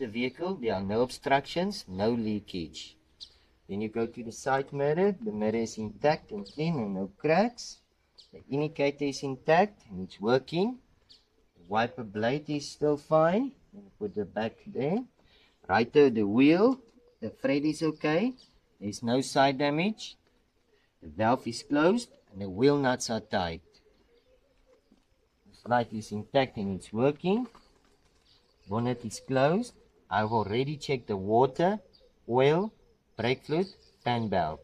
the vehicle. There are no obstructions, no leakage. Then you go to the side mirror. The mirror is intact and clean and no cracks. The indicator is intact and it's working. The wiper blade is still fine. Put the back there. Right there, the wheel, the thread is okay. There's no side damage. The valve is closed and the wheel nuts are tight. The slide is intact and it's working. Bonnet is closed. I've already checked the water, oil, brake fluid, fan belt.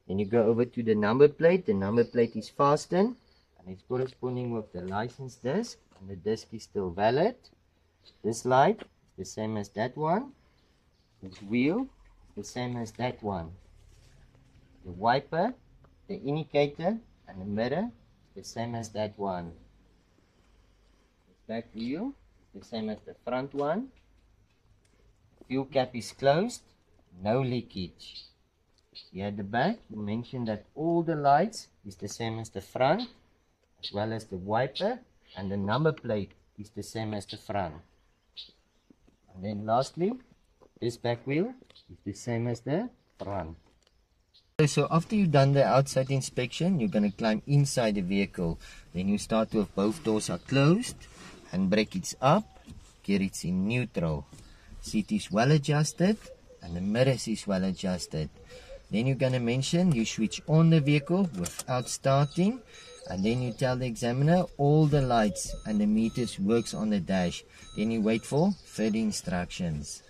Then you go over to the number plate. The number plate is fastened and it's corresponding with the license disc, and the disc is still valid. This light is the same as that one. This wheel is the same as that one. The wiper, the indicator and the mirror is the same as that one. The back wheel is the same as the front one. Fuel cap is closed, no leakage. Here at the back, you mentioned that all the lights is the same as the front, as well as the wiper, and the number plate is the same as the front. And then lastly, this back wheel is the same as the front. So after you've done the outside inspection, you're going to climb inside the vehicle. Then you start with both doors are closed, and brake is up, gear is in neutral. Seat is well adjusted and the mirrors is well adjusted. Then you're going to mention you switch on the vehicle without starting, and then you tell the examiner all the lights and the meters works on the dash. Then you wait for further instructions.